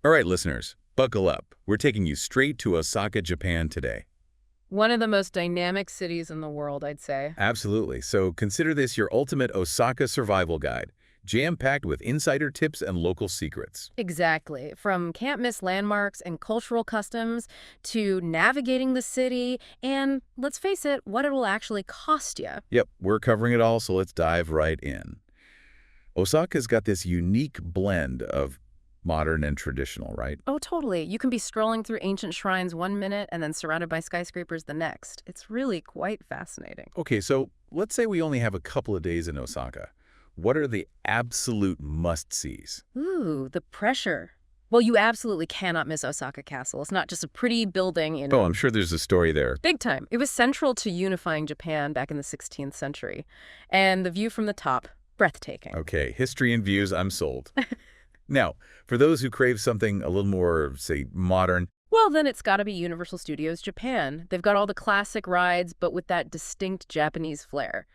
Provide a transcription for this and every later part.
All right, listeners, buckle up. We're taking you straight to Osaka, Japan today. One of the most dynamic cities in the world, I'd say. Absolutely. So consider this your ultimate Osaka survival guide, jam-packed with insider tips and local secrets. Exactly. From can't-miss landmarks and cultural customs to navigating the city and, let's face it, what it will actually cost you. Yep, we're covering it all, so let's dive right in. Osaka's got this unique blend of modern and traditional, right? Oh, totally. You can be scrolling through ancient shrines one minute and then surrounded by skyscrapers the next. It's really quite fascinating. Okay, so let's say we only have a couple of days in Osaka. What are the absolute must-sees? Ooh, the pressure. Well, you absolutely cannot miss Osaka Castle. It's not just a pretty building in... Oh, I'm sure there's a story there. Big time. It was central to unifying Japan back in the 16th century. And the view from the top, breathtaking. Okay, history and views, I'm sold. Now, for those who crave something a little more, say, modern... Well, then it's got to be Universal Studios Japan. They've got all the classic rides, but with that distinct Japanese flair.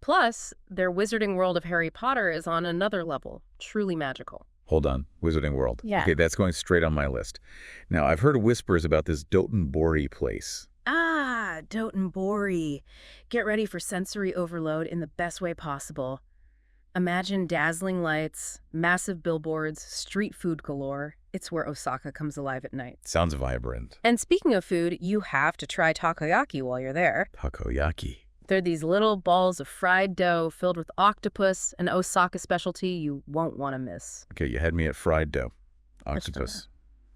Plus, their Wizarding World of Harry Potter is on another level, truly magical. Hold on, Wizarding World. Yeah. Okay, that's going straight on my list. Now, I've heard whispers about this Dotonbori place. Ah, Dotonbori. Get ready for sensory overload in the best way possible. Imagine dazzling lights, massive billboards, street food galore. It's where Osaka comes alive at night. Sounds vibrant. And speaking of food, you have to try takoyaki while you're there. Takoyaki. They're these little balls of fried dough filled with octopus, an Osaka specialty you won't want to miss. Okay, you had me at fried dough. Octopus.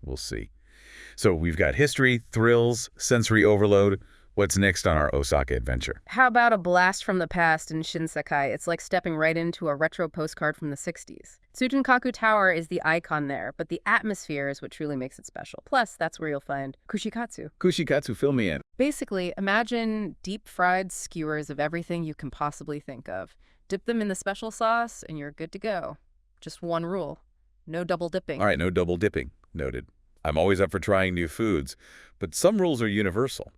We'll see. So we've got history, thrills, sensory overload. What's next on our Osaka adventure? How about a blast from the past in Shinsekai? It's like stepping right into a retro postcard from the 60s. Tsuchinkaku Tower is the icon there, but the atmosphere is what truly makes it special. Plus, that's where you'll find kushikatsu. Kushikatsu, fill me in. Basically, imagine deep-fried skewers of everything you can possibly think of. Dip them in the special sauce, and you're good to go. Just one rule. No double dipping. All right, no double dipping. Noted. I'm always up for trying new foods, but some rules are universal.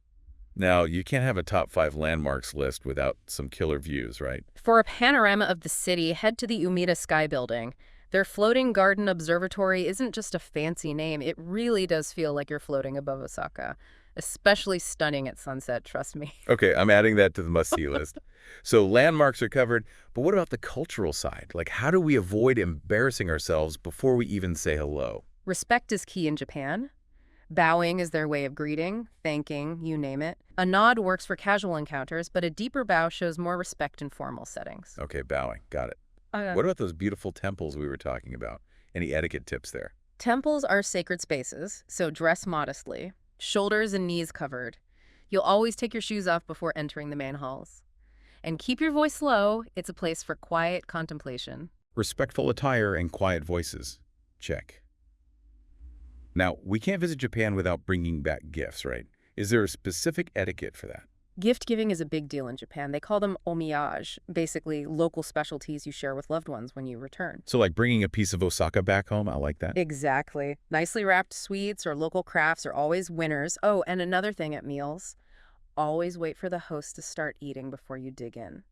Now, you can't have a top 5 landmarks list without some killer views, right? For a panorama of the city, head to the Umeda Sky Building. Their floating garden observatory isn't just a fancy name. It really does feel like you're floating above Osaka. Especially stunning at sunset, trust me. Okay, I'm adding that to the must-see list. So landmarks are covered, but what about the cultural side? Like, how do we avoid embarrassing ourselves before we even say hello? Respect is key in Japan. Bowing is their way of greeting, thanking, you name it. A nod works for casual encounters, but a deeper bow shows more respect in formal settings. Okay, bowing. Got it. What about those beautiful temples we were talking about? Any etiquette tips there? Temples are sacred spaces, so dress modestly. Shoulders and knees covered. You'll always take your shoes off before entering the main halls. And keep your voice low. It's a place for quiet contemplation. Respectful attire and quiet voices. Check. Now, we can't visit Japan without bringing back gifts, right? Is there a specific etiquette for that? Gift giving is a big deal in Japan. They call them omiyage, basically local specialties you share with loved ones when you return. So like bringing a piece of Osaka back home, I like that. Exactly. Nicely wrapped sweets or local crafts are always winners. Oh, and another thing at meals, always wait for the host to start eating before you dig in.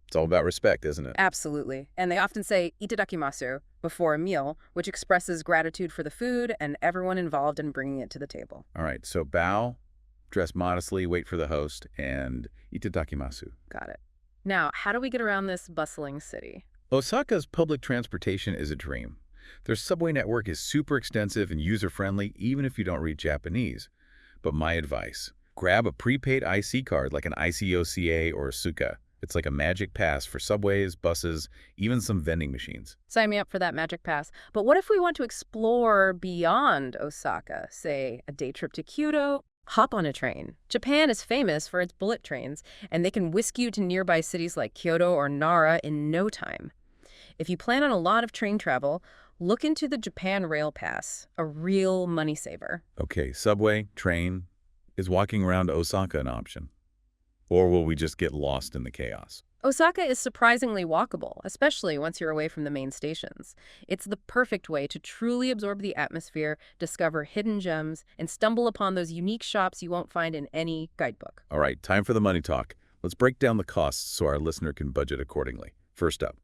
It's all about respect, isn't it? Absolutely. And they often say itadakimasu before a meal, which expresses gratitude for the food and everyone involved in bringing it to the table. All right, so bow, dress modestly, wait for the host, and itadakimasu. Got it. Now, how do we get around this bustling city? Osaka's public transportation is a dream. Their subway network is super extensive and user-friendly, even if you don't read Japanese. But my advice, grab a prepaid IC card like an ICOCA or a Suica. It's like a magic pass for subways, buses, even some vending machines. Sign me up for that magic pass. But what if we want to explore beyond Osaka? Say, a day trip to Kyoto? Hop on a train. Japan is famous for its bullet trains, and they can whisk you to nearby cities like Kyoto or Nara in no time. If you plan on a lot of train travel, look into the Japan Rail Pass, a real money saver. Okay, subway, train. Is walking around Osaka an option? Or will we just get lost in the chaos? Osaka is surprisingly walkable, especially once you're away from the main stations. It's the perfect way to truly absorb the atmosphere, discover hidden gems, and stumble upon those unique shops you won't find in any guidebook. All right, time for the money talk. Let's break down the costs so our listener can budget accordingly. First up,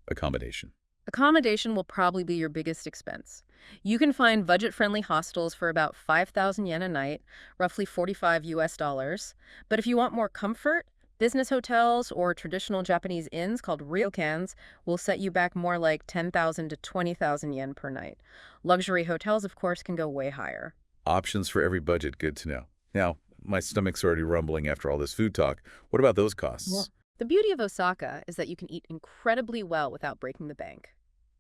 accommodation. Accommodation will probably be your biggest expense. You can find budget-friendly hostels for about 5,000 yen a night, roughly 45 US dollars. But if you want more comfort, business hotels or traditional Japanese inns called ryokans will set you back more like 10,000 to 20,000 yen per night. Luxury hotels, of course, can go way higher. Options for every budget, good to know. Now, my stomach's already rumbling after all this food talk. What about those costs? The beauty of Osaka is that you can eat incredibly well without breaking the bank.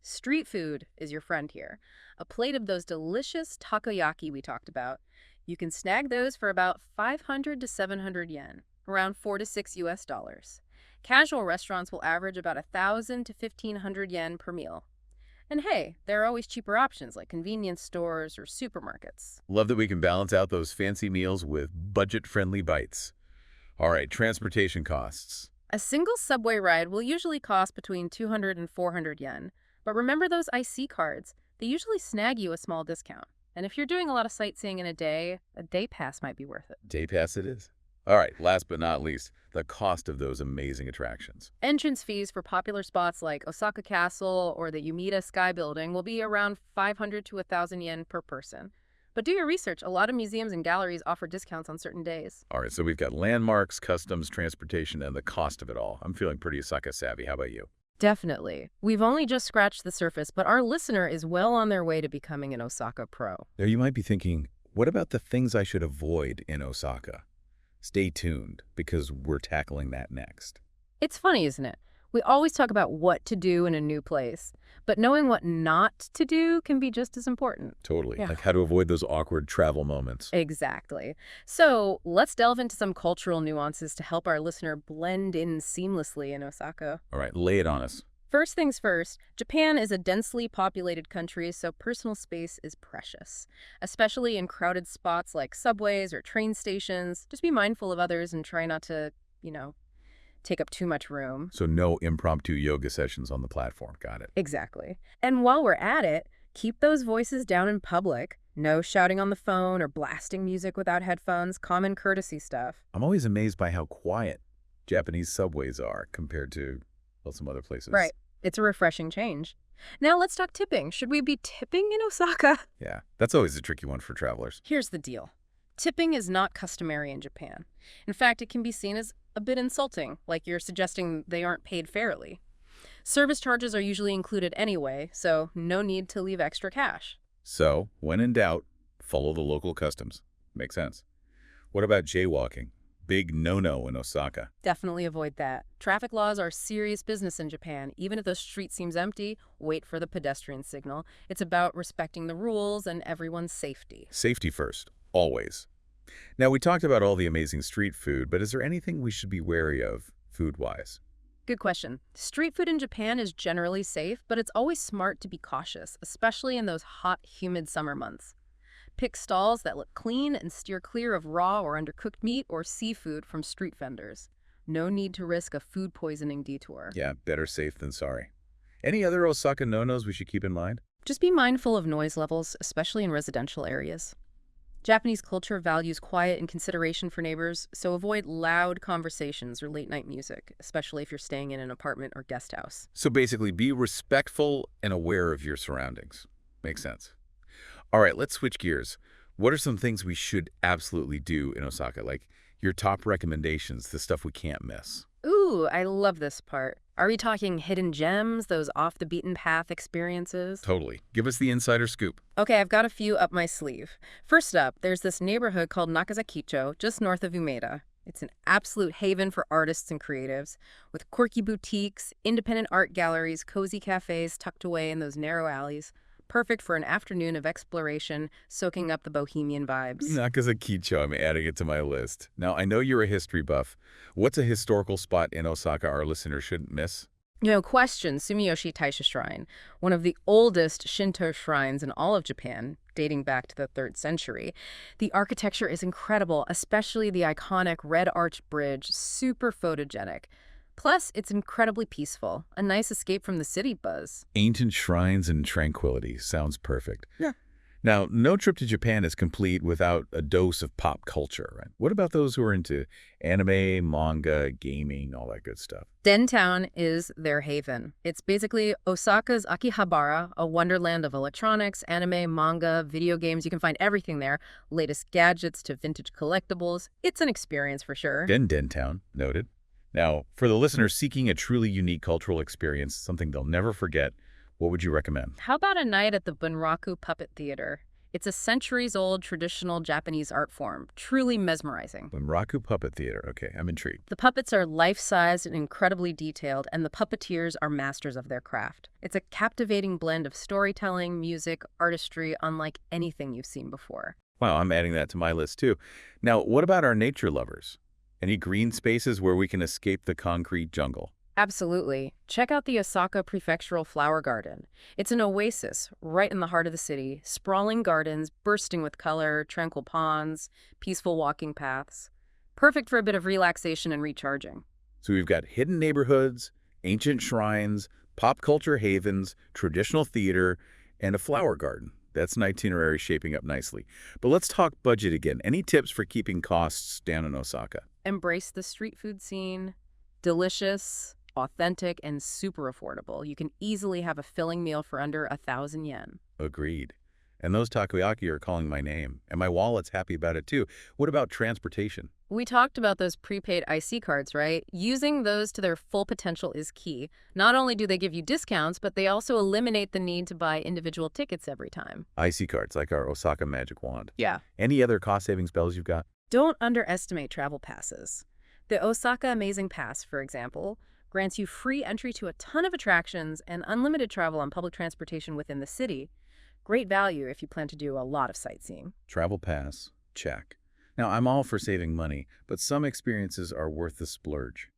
Street food is your friend here. A plate of those delicious takoyaki we talked about. You can snag those for about 500 to 700 yen, around 4 to 6 US dollars. Casual restaurants will average about 1,000 to 1,500 yen per meal. And hey, there are always cheaper options like convenience stores or supermarkets. Love that we can balance out those fancy meals with budget-friendly bites. All right, transportation costs. A single subway ride will usually cost between 200 and 400 yen. But remember those IC cards? They usually snag you a small discount. And if you're doing a lot of sightseeing in a day pass might be worth it. Day pass it is. All right, last but not least, the cost of those amazing attractions. Entrance fees for popular spots like Osaka Castle or the Umeda Sky Building will be around 500 to 1,000 yen per person. But do your research. A lot of museums and galleries offer discounts on certain days. All right, so we've got landmarks, customs, transportation, and the cost of it all. I'm feeling pretty Osaka savvy. How about you? Definitely. We've only just scratched the surface, but our listener is well on their way to becoming an Osaka pro. Now, you might be thinking, what about the things I should avoid in Osaka? Stay tuned, because we're tackling that next. It's funny, isn't it? We always talk about what to do in a new place, but knowing what not to do can be just as important. Totally. Yeah. Like how to avoid those awkward travel moments. Exactly. So let's delve into some cultural nuances to help our listener blend in seamlessly in Osaka. All right, lay it on us. First things first, Japan is a densely populated country, so personal space is precious, especially in crowded spots like subways or train stations. Just be mindful of others and try not to, take up too much room. So no impromptu yoga sessions on the platform. Got it. Exactly. And while we're at it, keep those voices down in public. No shouting on the phone or blasting music without headphones, common courtesy stuff. I'm always amazed by how quiet Japanese subways are compared to, well, some other places. Right. It's a refreshing change. Now let's talk tipping. Should we be tipping in Osaka? Yeah, that's always a tricky one for travelers. Here's the deal. Tipping is not customary in Japan. In fact, it can be seen as a bit insulting, like you're suggesting they aren't paid fairly. Service charges are usually included anyway, so no need to leave extra cash. So, when in doubt, follow the local customs. Makes sense. What about jaywalking? Big no-no in Osaka. Definitely avoid that. Traffic laws are serious business in Japan. Even if the street seems empty, wait for the pedestrian signal. It's about respecting the rules and everyone's safety. Safety first, always. Now, we talked about all the amazing street food, but is there anything we should be wary of, food-wise? Good question. Street food in Japan is generally safe, but it's always smart to be cautious, especially in those hot, humid summer months. Pick stalls that look clean and steer clear of raw or undercooked meat or seafood from street vendors. No need to risk a food poisoning detour. Yeah, better safe than sorry. Any other Osaka no-nos we should keep in mind? Just be mindful of noise levels, especially in residential areas. Japanese culture values quiet and consideration for neighbors, so avoid loud conversations or late-night music, especially if you're staying in an apartment or guest house. So basically, be respectful and aware of your surroundings. Makes sense. All right, let's switch gears. What are some things we should absolutely do in Osaka? Like your top recommendations, the stuff we can't miss. Ooh, I love this part. Are we talking hidden gems, those off-the-beaten-path experiences? Totally. Give us the insider scoop. Okay, I've got a few up my sleeve. First up, there's this neighborhood called Nakazakicho, just north of Umeda. It's an absolute haven for artists and creatives, with quirky boutiques, independent art galleries, cozy cafes tucked away in those narrow alleys. Perfect for an afternoon of exploration, soaking up the bohemian vibes. Nakazakicho, I'm adding it to my list. Now, I know you're a history buff. What's a historical spot in Osaka our listeners shouldn't miss? No question, Sumiyoshi Taisha Shrine, one of the oldest Shinto shrines in all of Japan, dating back to the 3rd century. The architecture is incredible, especially the iconic red arch bridge, super photogenic. Plus, it's incredibly peaceful, a nice escape from the city buzz. Ancient shrines and tranquility. Sounds perfect. Yeah. Now, no trip to Japan is complete without a dose of pop culture, right? What about those who are into anime, manga, gaming, all that good stuff? Dentown is their haven. It's basically Osaka's Akihabara, a wonderland of electronics, anime, manga, video games. You can find everything there, latest gadgets to vintage collectibles. It's an experience for sure. Dentown, noted. Now, for the listeners seeking a truly unique cultural experience, something they'll never forget, what would you recommend? How about a night at the Bunraku Puppet Theater? It's a centuries-old traditional Japanese art form, truly mesmerizing. Bunraku Puppet Theater. Okay, I'm intrigued. The puppets are life-sized and incredibly detailed, and the puppeteers are masters of their craft. It's a captivating blend of storytelling, music, artistry, unlike anything you've seen before. Wow, I'm adding that to my list too. Now, what about our nature lovers? Any green spaces where we can escape the concrete jungle? Absolutely. Check out the Osaka Prefectural Flower Garden. It's an oasis right in the heart of the city, sprawling gardens bursting with color, tranquil ponds, peaceful walking paths. Perfect for a bit of relaxation and recharging. So we've got hidden neighborhoods, ancient shrines, pop culture havens, traditional theater, and a flower garden. That's an itinerary shaping up nicely. But let's talk budget again. Any tips for keeping costs down in Osaka? Embrace the street food scene. Delicious, authentic, and super affordable. You can easily have a filling meal for under 1,000 yen. Agreed. And those takoyaki are calling my name, and my wallet's happy about it too. What about transportation? We talked about those prepaid IC cards, right? Using those to their full potential is key. Not only do they give you discounts, but they also eliminate the need to buy individual tickets every time. IC cards, like our Osaka Magic Wand. Yeah. Any other cost-saving spells you've got? Don't underestimate travel passes. The Osaka Amazing Pass, for example, grants you free entry to a ton of attractions and unlimited travel on public transportation within the city. Great value if you plan to do a lot of sightseeing. Travel pass, check. Now, I'm all for saving money, but some experiences are worth the splurge.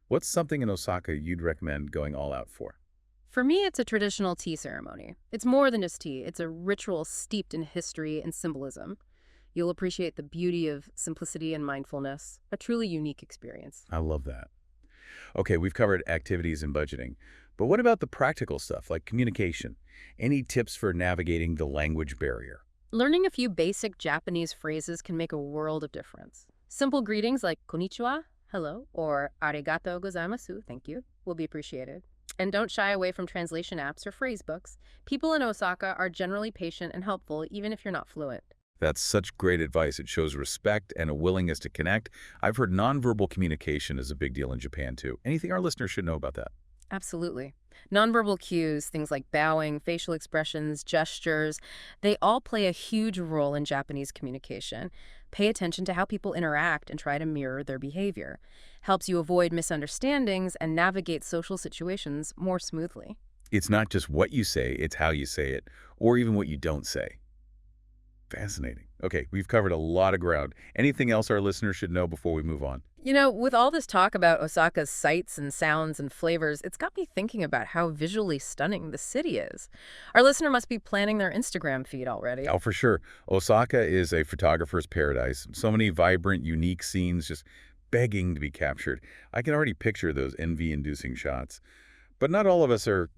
What's something in Osaka you'd recommend going all out for? For me, it's a traditional tea ceremony. It's more than just tea. It's a ritual steeped in history and symbolism. You'll appreciate the beauty of simplicity and mindfulness, a truly unique experience. I love that. Okay, we've covered activities and budgeting, but what about the practical stuff like communication? Any tips for navigating the language barrier? Learning a few basic Japanese phrases can make a world of difference. Simple greetings like konnichiwa, hello, or arigatou gozaimasu, thank you, will be appreciated. And don't shy away from translation apps or phrase books. People in Osaka are generally patient and helpful, even if you're not fluent. That's such great advice. It shows respect and a willingness to connect. I've heard nonverbal communication is a big deal in Japan, too. Anything our listeners should know about that? Absolutely. Nonverbal cues, things like bowing, facial expressions, gestures, they all play a huge role in Japanese communication. Pay attention to how people interact and try to mirror their behavior. Helps you avoid misunderstandings and navigate social situations more smoothly. It's not just what you say, it's how you say it, or even what you don't say. Fascinating. Okay, we've covered a lot of ground. Anything else our listeners should know before we move on? You know, with all this talk about Osaka's sights and sounds and flavors, it's got me thinking about how visually stunning the city is. Our listener must be planning their Instagram feed already. Oh, for sure. Osaka is a photographer's paradise. So many vibrant, unique scenes just begging to be captured. I can already picture those envy-inducing shots. But not all of us are,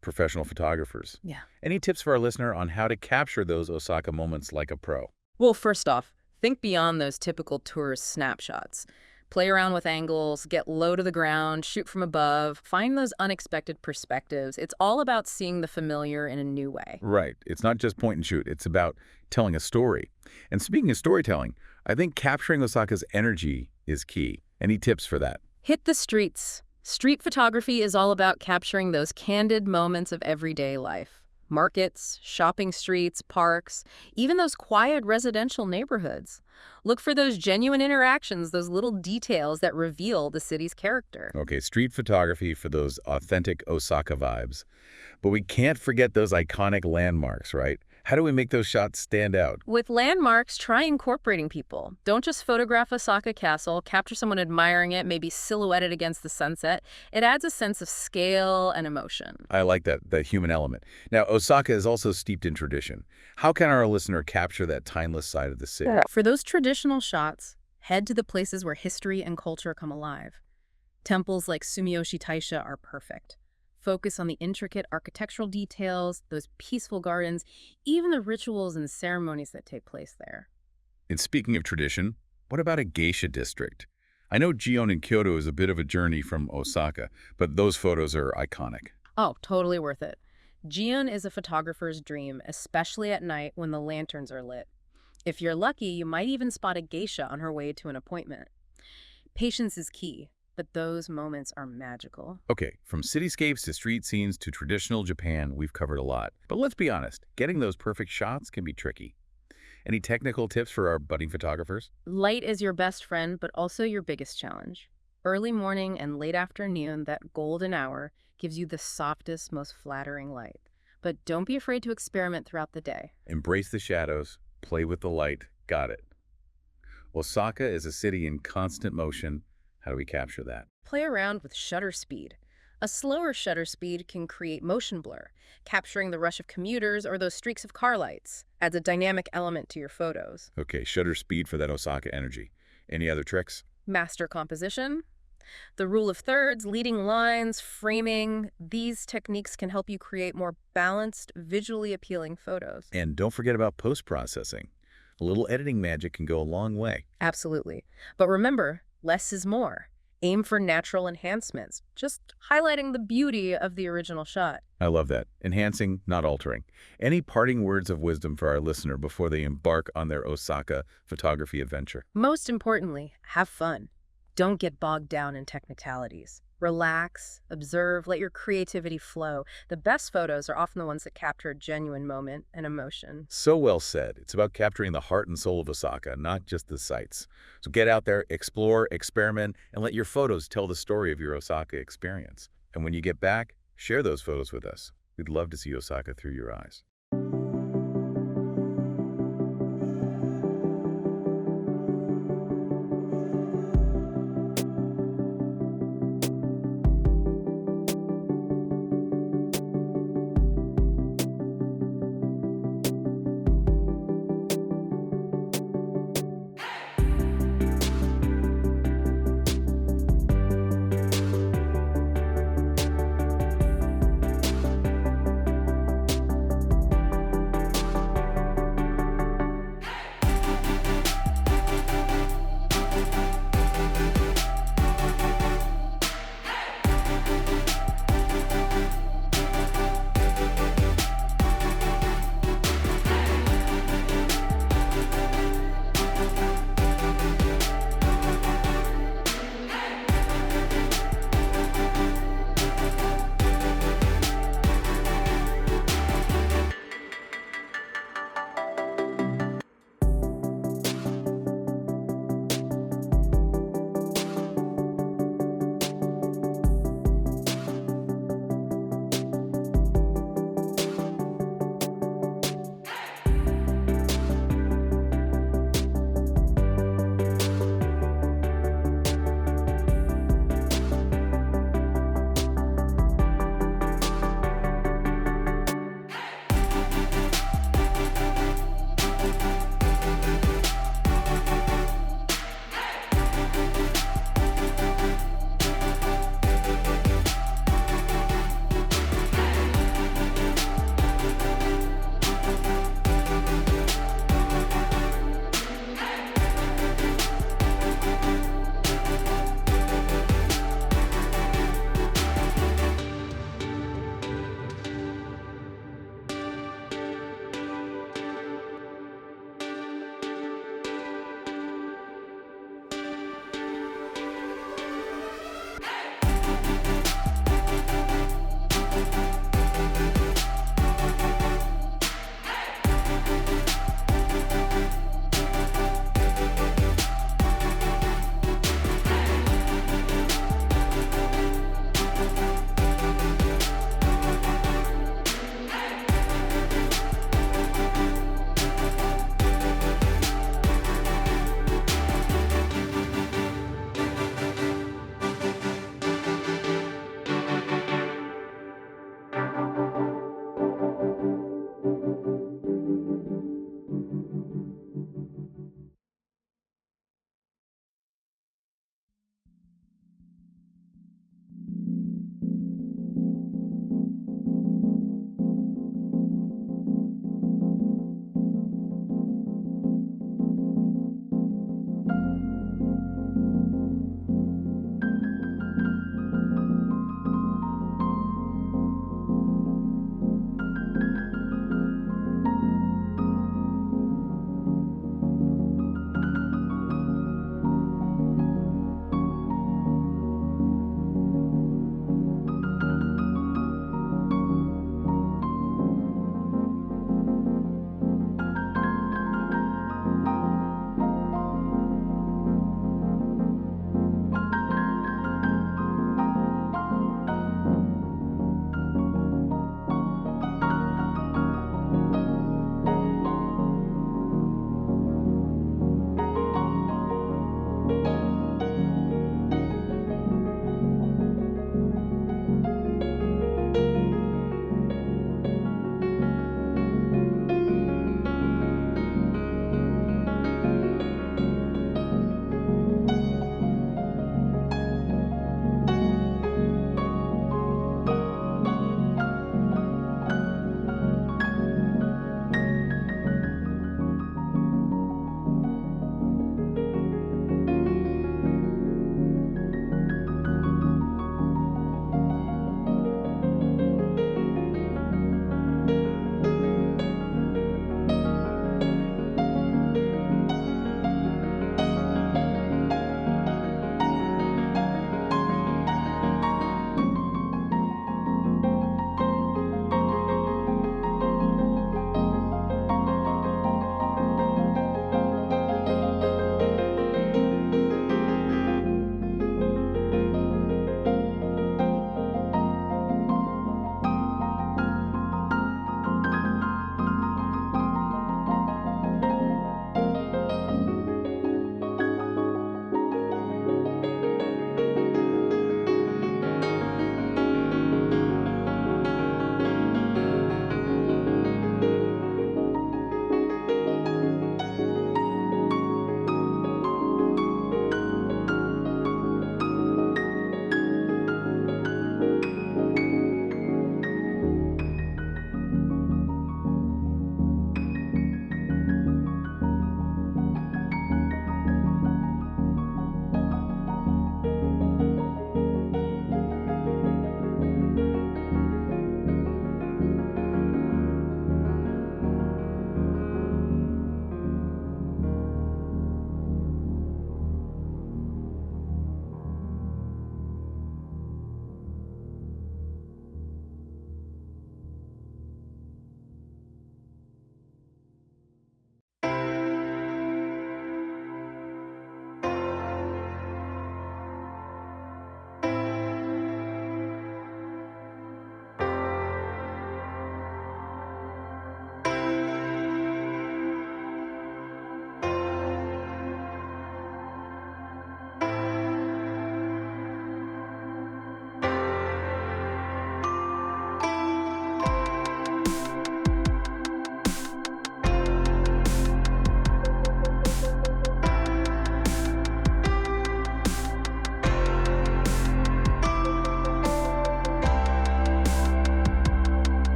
professional photographers. Yeah. Any tips for our listener on how to capture those Osaka moments like a pro? Well, first off, think beyond those typical tourist snapshots. Play around with angles, get low to the ground, shoot from above, find those unexpected perspectives. It's all about seeing the familiar in a new way. Right. It's not just point and shoot. It's about telling a story. And speaking of storytelling, I think capturing Osaka's energy is key. Any tips for that? Hit the streets. Street photography is all about capturing those candid moments of everyday life. Markets, shopping streets, parks, even those quiet residential neighborhoods. Look for those genuine interactions, those little details that reveal the city's character. Okay, street photography for those authentic Osaka vibes. But we can't forget those iconic landmarks, right? How do we make those shots stand out? With landmarks, try incorporating people. Don't just photograph Osaka Castle, capture someone admiring it, maybe silhouetted against the sunset. It adds a sense of scale and emotion. I like that, the human element. Now, Osaka is also steeped in tradition. How can our listener capture that timeless side of the city? For those traditional shots, head to the places where history and culture come alive. Temples like Sumiyoshi Taisha are perfect. Focus on the intricate architectural details, those peaceful gardens, even the rituals and ceremonies that take place there. And speaking of tradition, what about a geisha district? I know Gion in Kyoto is a bit of a journey from Osaka, but those photos are iconic. Oh, totally worth it. Gion is a photographer's dream, especially at night when the lanterns are lit. If you're lucky, you might even spot a geisha on her way to an appointment. Patience is key, but those moments are magical. Okay, from cityscapes to street scenes to traditional Japan, we've covered a lot. But let's be honest, getting those perfect shots can be tricky. Any technical tips for our budding photographers? Light is your best friend, but also your biggest challenge. Early morning and late afternoon, that golden hour, gives you the softest, most flattering light. But don't be afraid to experiment throughout the day. Embrace the shadows, play with the light. Got it. Osaka is a city in constant motion. How do we capture that? Play around with shutter speed. A slower shutter speed can create motion blur, capturing the rush of commuters or those streaks of car lights. Adds a dynamic element to your photos. Okay, shutter speed for that Osaka energy. Any other tricks? Master composition. The rule of thirds, leading lines, framing, these techniques can help you create more balanced, visually appealing photos. And don't forget about post-processing. A little editing magic can go a long way. Absolutely. But remember, less is more. Aim for natural enhancements, just highlighting the beauty of the original shot. I love that. Enhancing, not altering. Any parting words of wisdom for our listener before they embark on their Osaka photography adventure? Most importantly, have fun. Don't get bogged down in technicalities. Relax, observe, let your creativity flow. The best photos are often the ones that capture a genuine moment and emotion. So well said. It's about capturing the heart and soul of Osaka, not just the sights. So get out there, explore, experiment, and let your photos tell the story of your Osaka experience. And when you get back, share those photos with us. We'd love to see Osaka through your eyes.